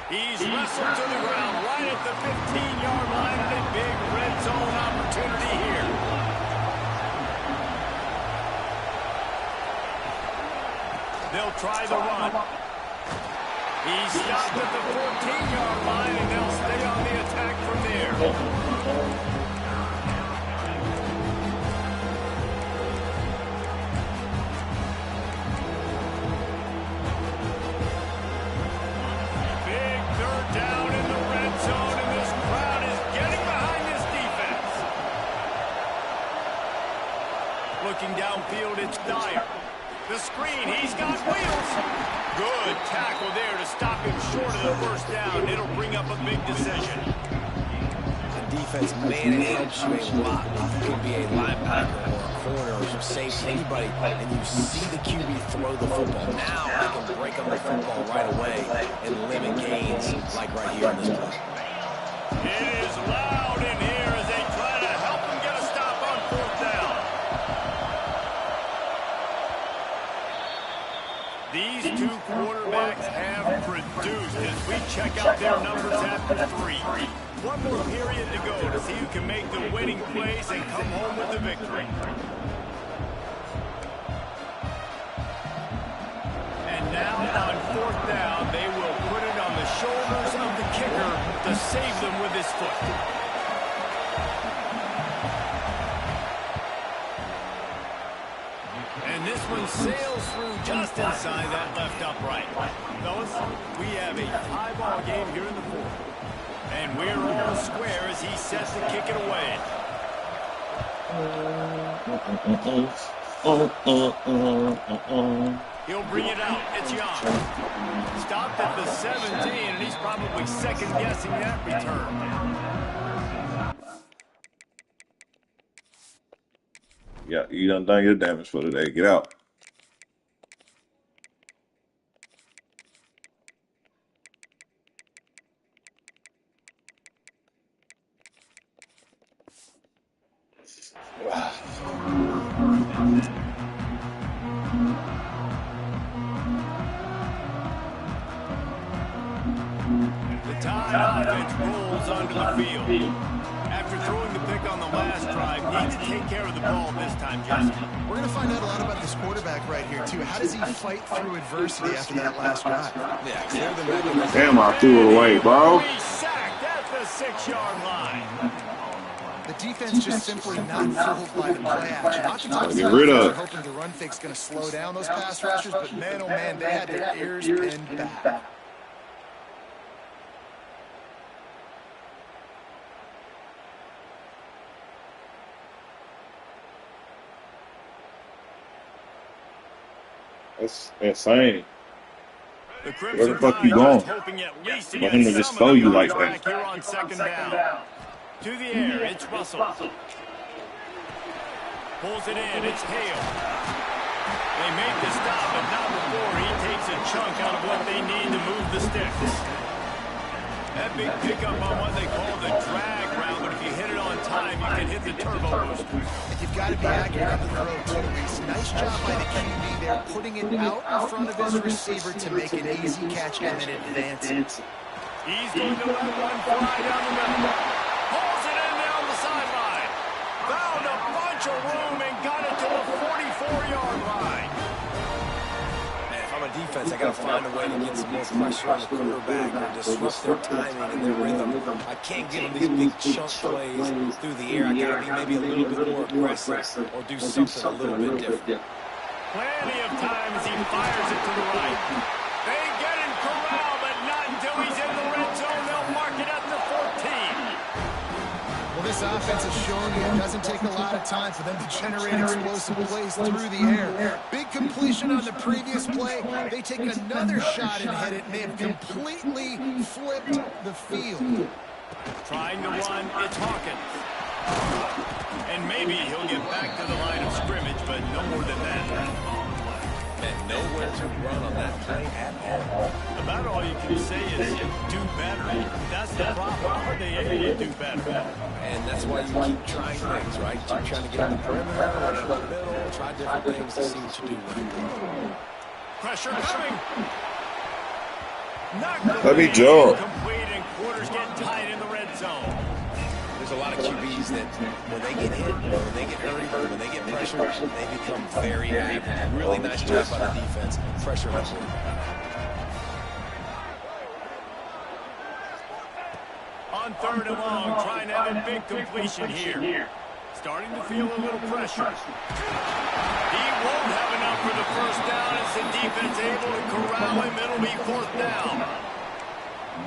S3: He's wrestled to the ground right at the 15-yard line, and a big red zone opportunity here. They'll try the run. He's stopped at the 14-yard line, and they'll stay on the attack from there. Down in the red zone, and this crowd is getting behind this defense. Looking downfield, it's Dyer. The screen, he's got wheels. Good tackle there to stop him short of the first down. It'll bring up a big decision.
S1: The defense, man, it helps you a lot. It could be a linebacker or a corner or safety, anybody, and you see the QB throw the football. Now I can break up the football right away and limit gains like right here in this play.
S3: It is loud in here as they try to help him get a stop on fourth down. These two quarterbacks have produced as we check out their numbers after 3. One more period to go to see who can make the winning plays and come home with the victory. And now on fourth down, they will put it on the shoulders of the kicker to save them with his foot. And this one sails through just inside that left upright. Fellas, we have a tie-ball game here in the fourth. And we're all square as he sets to kick it away. He'll bring it out. It's Young. Stopped at the 17, and he's probably second-guessing that return.
S2: Yeah, you done your damage for today. Get out.
S3: onto the field. After throwing the pick on the last drive, need to take care of the ball this time, Jesse.
S4: We're going to find out a lot about this quarterback right here, too. How does he fight through adversity after that last drive?
S1: Yeah, clear the mechanism.
S2: Damn, I threw it away, bro.
S3: He's sacked at the 6-yard line.
S4: The defense just simply not fooled by the play action. Oftentimes,
S2: Get rid of
S4: they're hoping the run fake's going to slow down those pass rushers, but man, oh man, they had their ears pinned back.
S2: That's insane.
S3: The
S2: Where
S3: Crimson
S2: the fuck you
S3: Tide
S2: going?
S3: just hoping at least to
S2: Want
S3: get
S2: him to just
S3: some
S2: throw
S3: of the
S2: you like
S3: yards back
S2: that.
S3: here on second down. To the air, it's Russell. Pulls it in, it's Hale. They make the stop, but not before he takes a chunk out of what they need to move the sticks. That big pickup on what they call the drag route, but if you hit it on time, you can hit the turbo boost.
S4: And you've got to be accurate on the throw, too, Reese. Nice job by the QB there, putting it out in front of his receiver to make an easy catch and then advance it.
S3: He's going to let one fly down the middle. Pulls it in down the sideline. Found a bunch of room and got it to the 44-yard line.
S1: Man, if I'm a defense, I got to find a way to get some more pressure on the quarterback or disrupt their timing and their rhythm. I can't give them these big chunk plays through the air. I got to be maybe a little bit more aggressive or do something a little bit different.
S3: Plenty of times he fires it to the right. They get him corralled, but not until he's in the red zone. They'll mark it at the 14.
S4: Well, this offense is showing you it doesn't take a lot of time for them to generate explosive plays through the air. Big completion on the previous play. They take another shot and hit it, and they have completely flipped the field.
S3: Trying to run, it's Hawkins. And maybe he'll get back to the line of scrimmage, but no more than that.
S1: And nowhere to run on that play at all.
S3: About all you can say is do better. That's the problem. Are they able to do better?
S1: And that's why you keep trying things, right? Keep trying to get in the perimeter, or in the middle, try different things to see what you do right.
S3: Pressure coming.
S2: Let me jump.
S3: Complete and quarters get tight in the red zone.
S1: There's a lot of QBs that when they get hit, when they get hurried, when they get pressured, they become very active. Really nice job by the defense. Pressure the quarterback.
S3: On 3rd and long, trying to have a big completion here. Starting to feel a little pressure. He won't have enough for the first down as the defense able to corral him. It'll be 4th down.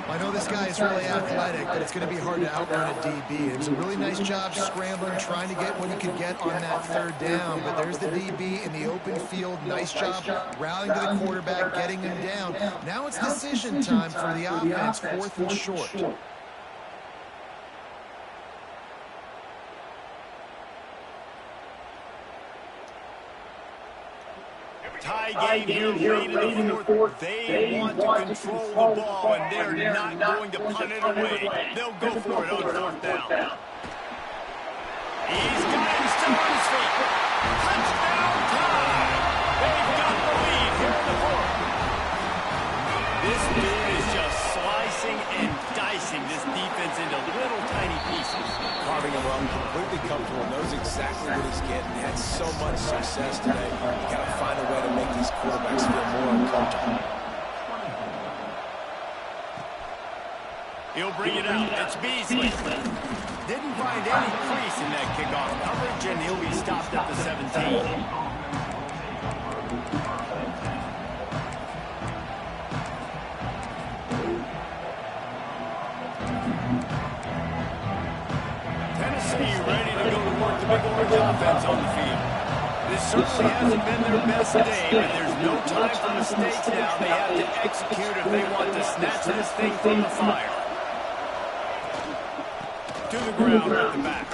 S4: I know this guy is really athletic, but it's going to be hard to outrun a DB. It was a really nice job scrambling, trying to get what he could get on that 3rd down. But there's the DB in the open field. Nice job rallying to the quarterback, getting him down. Now it's decision time for the offense, 4th and short.
S3: Tie game here late in the 4th. They want to control the ball, and they're not going to punt it away. They'll go for it on 4th down. He's got him still on his feet. Touchdown time. They've got the lead here in the 4th. This dude is just slicing and dicing this defense into little tiny pieces.
S1: Carving him up, completely comfortable, knows exactly what he's getting. Had so much success today. You got to find a way to make these quarterbacks feel more uncomfortable.
S3: He'll bring it out. It's Beasley. Didn't find any crease in that kickoff coverage, and he'll be stopped at the 17. Ready to go to work the big orange offense on the field. This certainly hasn't been their best day, but there's no time for mistakes now. They have to execute if they want to snatch this thing from the fire. To the ground at the back.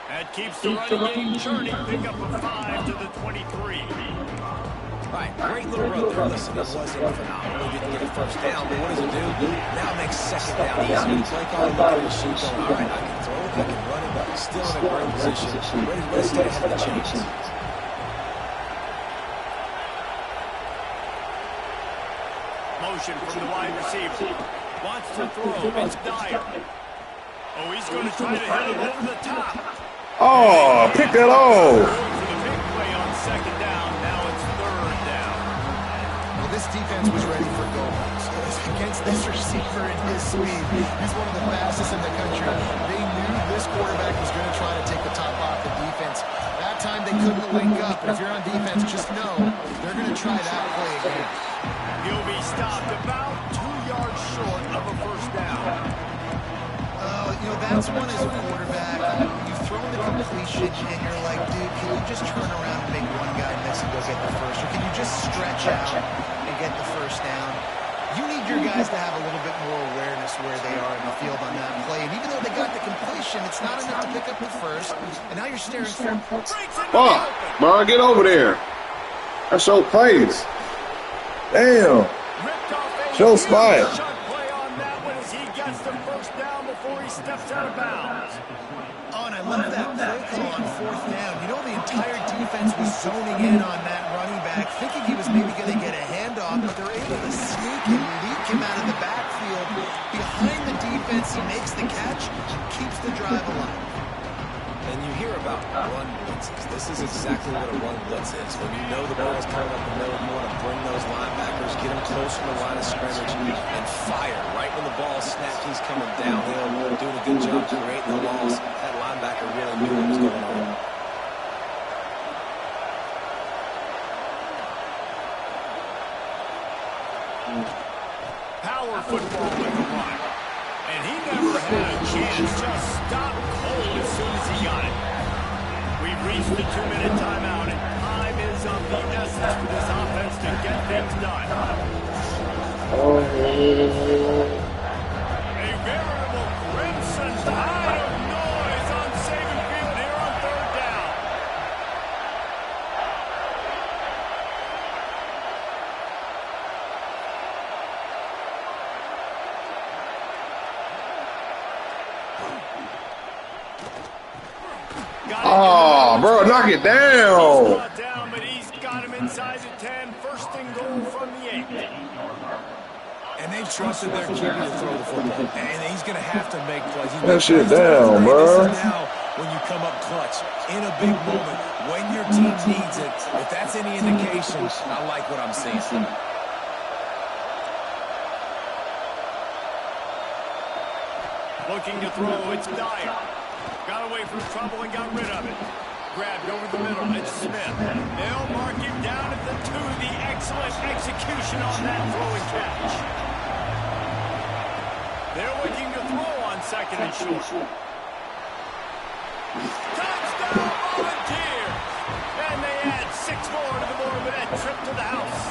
S3: That keeps the running game churning. Pick up a 5 to the 23.
S1: All right, great little run there. Listen, it wasn't phenomenal. He didn't get a first down, but what does it do? Now it makes 2nd down easy. Play call, look at his shoot going, all right, I can throw it, I can run it, still in a great position, ready to stay ahead of the chains.
S3: Motion from the wide receiver. Wants to throw. It's Dyer. Oh, he's going to try to hit it over the top.
S2: Oh, pick that off.
S3: For the big play on second down. Now it's third down.
S4: Well, this defense was ready for goals. Against this receiver and his speed, he's one of the fastest in the country. They knew this quarterback was going to try to take the top off the defense. That time they couldn't link up, but if you're on defense, just know they're going to try that play again.
S3: He'll be stopped about 2 yards short of a first down.
S4: You know, that's one as a quarterback. You've thrown the completion, and you're like, dude, can you just turn around and make one guy miss and go get the first? Or can you just stretch out and get the first down? You need your guys to have a little bit more awareness where they are in the field on that play. And even though they got the completion, it's not enough to pick up the first. And now you're staring for
S2: Fuck, bro, get over there. That's your pace. Damn. Show spot.
S3: Play on that one as he gets the first down before he steps out of bounds.
S4: Oh, and I love that play call on fourth down. You know, the entire defense was zoning in on that running back, thinking he was maybe going to get a handoff, but they're able to sneak and leak him out of the backfield. Behind the defense, he makes the catch, keeps the drive alive.
S1: And you hear about run blitzes. This is exactly what a run blitz is. When you know the ball's coming up the middle, you want to bring those linebackers, get them close to the line of scrimmage, and fire. Right when the ball snapped, he's coming downhill, doing a good job creating the loss. That linebacker really knew what was going on.
S3: Power football with the run. And he never had a chance. Just stopped cold as soon as he got it. We've reached the 2-minute timeout, and time is of the essence for this offense to get things done. A veritable crimson tide of noise on Saban Field here on third down.
S2: Oh, bro, knock it down.
S3: Down, but he's got him inside the 10. First and goal from the 8.
S1: And they've trusted their QB to throw the football. And he's going to have to make plays.
S2: That shit down, bro.
S1: This is now when you come up clutch in a big moment, when your team needs it. If that's any indication, I like what I'm seeing.
S3: Looking to throw, it's Dyer. Got away from trouble and got rid of it. Grabbed over the middle, it's Smith. They'll mark him down at the 2. The excellent execution on that throwing catch. They're looking to throw on second and short. Touchdown, Volunteers! And they add 6 more to the board with that trip to the house.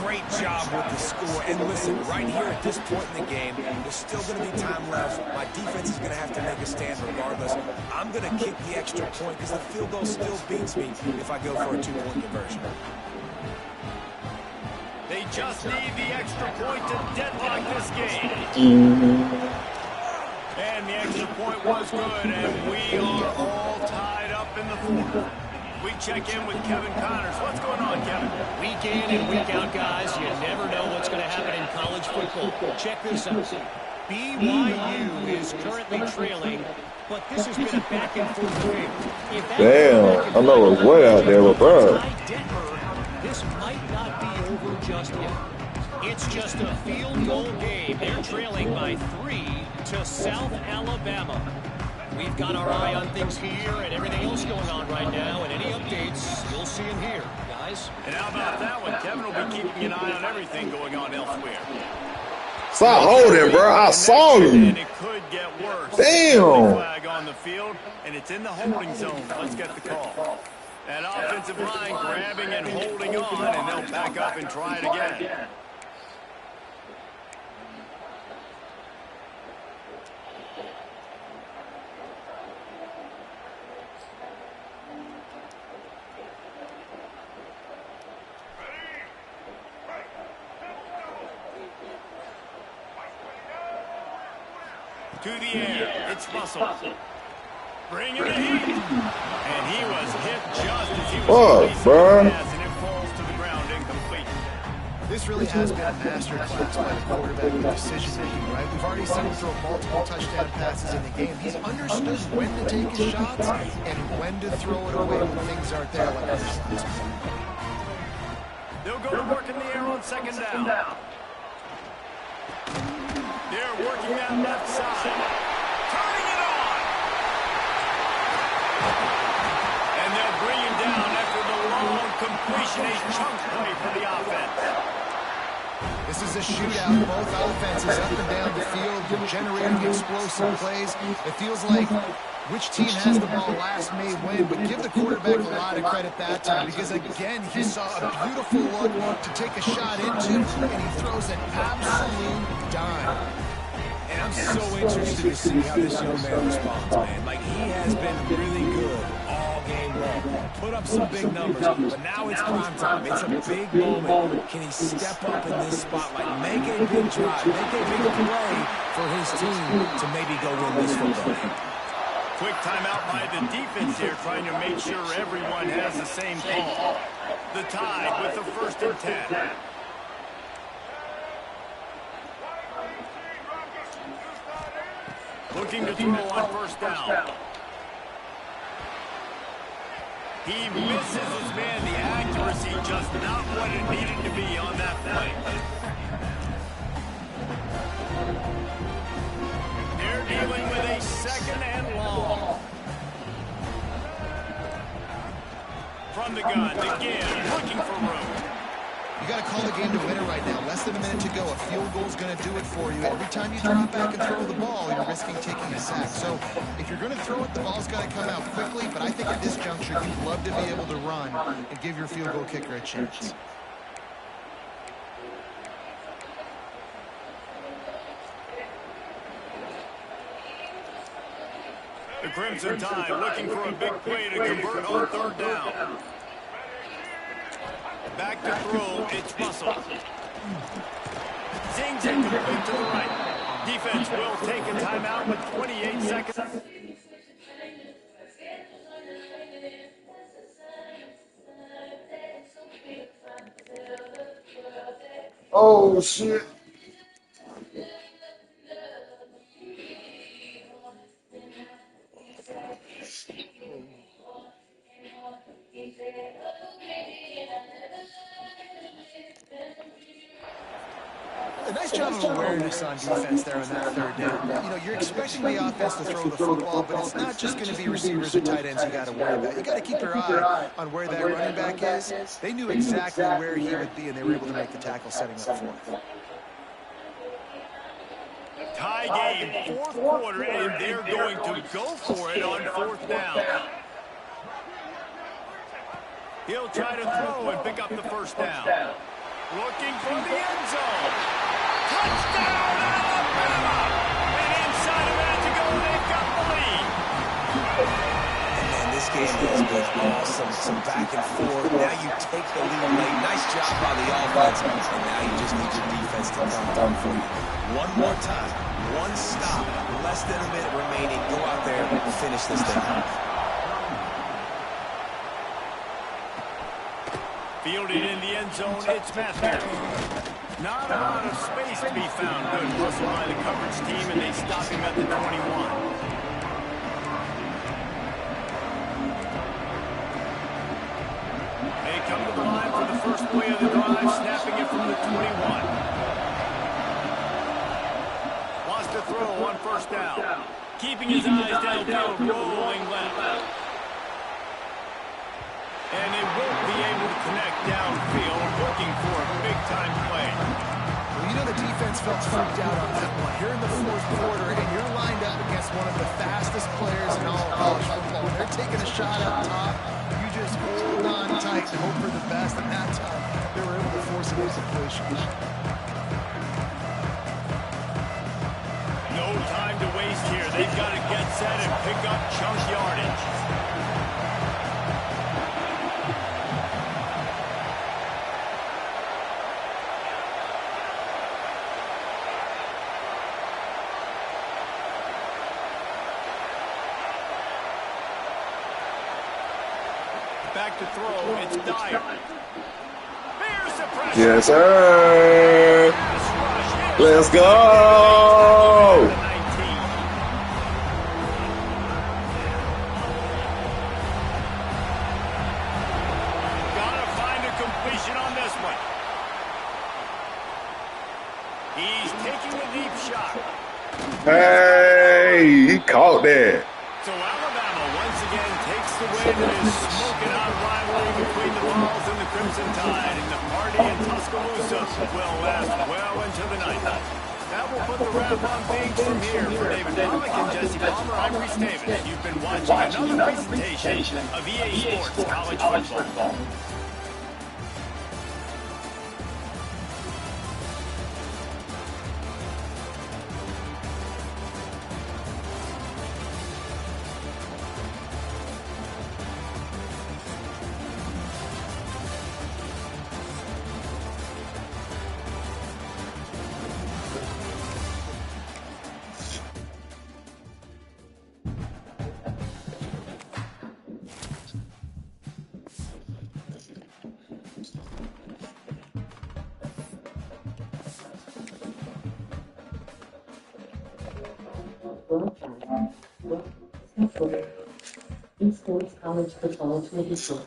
S1: Great job with the score. And listen, right here at this point in the game, there's still going to be time left. My defense is going to have to make a stand regardless. I'm going to kick the extra point because the field goal still beats me if I go for a 2-point conversion.
S3: They just need the extra point to deadlock this game. And the extra point was good, and we are all tied up in the 4th. We check in with Kevin Connors. What's going on, Kevin?
S5: Week in and week out, guys. You never know what's going to happen in college football. Check this out. BYU is currently trailing, but this has been a back-and-forth game.
S2: Damn, I know it's way out there, but bro.
S5: This might not be over just yet. It's just a field goal game. They're trailing by 3 to South Alabama. We've got our eye on things here and everything else going on right now, and any updates, you'll see them here, guys.
S3: And how about that one? Kevin will be keeping an eye on everything going on elsewhere.
S2: Stop holding, bro. I saw you.
S3: And it could get worse.
S2: Damn.
S3: Flag on the field, and it's in the holding zone. Let's get the call. That offensive line grabbing and holding on, and they'll back up and try it again. To the air, it's Russell. Bringing the heat. And he was hit just as he was releasing the pass, and it falls to the ground incomplete.
S4: This This really has been a masterclass by the quarterback with decision-making, right? We've already seen him throw multiple touchdown passes in the game. He's understood when to take his shots and when to throw it away when things aren't there like others.
S3: They'll go to work in the air on second down. They're working that left side. Turning it on. And they'll bring him down after the long completion, a chunk play for the offense.
S4: This is a shootout. Both offenses up and down the field, generating explosive plays. It feels like which team has the ball last may win, but give the quarterback a lot of credit that time because, again, he saw a beautiful look to take a shot into, and he throws an absolute dime.
S1: And I'm so interested to see how this young man responds, man. Like, he has been really good all game long. Put up some big numbers, but now it's prime time. It's a big moment. Can he step up in this spotlight, make a big drive, make a big play for his team to maybe go win this football game?
S3: Quick timeout by the defense here, trying to make sure everyone has the same call. The Tide with the 1st and 10. Looking to throw on 1st down. He misses his man. The accuracy just not what it needed to be on that play. They're dealing with a 2nd and long. From the gun, again, looking for room.
S4: You got to call the game to win it right now. Less than a minute to go. A field goal is going to do it for you. Every time you drop back and throw the ball, you're risking taking a sack. So if you're going to throw it, the ball's got to come out quickly. But I think at this juncture, you'd love to be able to run and give your field goal kicker a chance.
S3: The Crimson Tide looking for a big play to convert on 3rd down. Back to throw, it's Russell. Zings it complete to the right. Defense will take a timeout with 28 seconds.
S2: Oh, shit.
S4: A nice job of awareness on defense there on that 3rd down. You know, you're expecting the offense to throw the football, but it's not just going to be receivers or tight ends you got to worry about. You got to keep your eye on where that running back is. They knew exactly where he would be, and they were able to make the tackle setting up for him.
S3: Tie game, 4th quarter, and they're going to go for it on 4th down. He'll try to throw and pick up the 1st down. Looking for the end zone. Touchdown, Alabama! And inside a minute to go, they've got the lead.
S1: And man, this game has been awesome. Some back and forth. Now you take the lead late. Nice job by the offense. And now you just need your defense to come through for you. One more time. One stop. Less than a minute remaining. Go out there and finish this thing off.
S3: Fielded in the end zone, it's Matthew. Not a lot of space to be found. Good hustle by the coverage team, and they stop him at the 21. They come to the line for the first play of the drive, snapping it from the 21. Wants to throw on 1st down. Keeping his eyes downfield, rolling left. And they won't be able to connect downfield, looking for a big-time play.
S4: Well, you know the defense felt freaked out on that one. You're in the 4th quarter, and you're lined up against one of the fastest players in all of college football. When they're taking a shot up top, you just hold on tight and hope for the best. And that time, they were able to force an incompletion.
S3: No time to waste here. They've got to get set and pick up chunk yardage. Back to throw, it's Dyer. Fair Here's the pressure.
S2: Yes, sir.
S3: Pass rush.
S2: Let's go.
S3: 19. Gotta find a completion on this one. He's taking a deep shot.
S2: Hey, he caught that.
S3: So Alabama once again takes the win in this smoking hot rivalry between the Vols and the Crimson Tide. And the party in Tuscaloosa will last well into the night. That will put the wrap on things from here. For David Pollack and Jesse Palmer, I'm Reese Davis. You've been watching another presentation of EA Sports College Football.
S6: Sports College Football 26.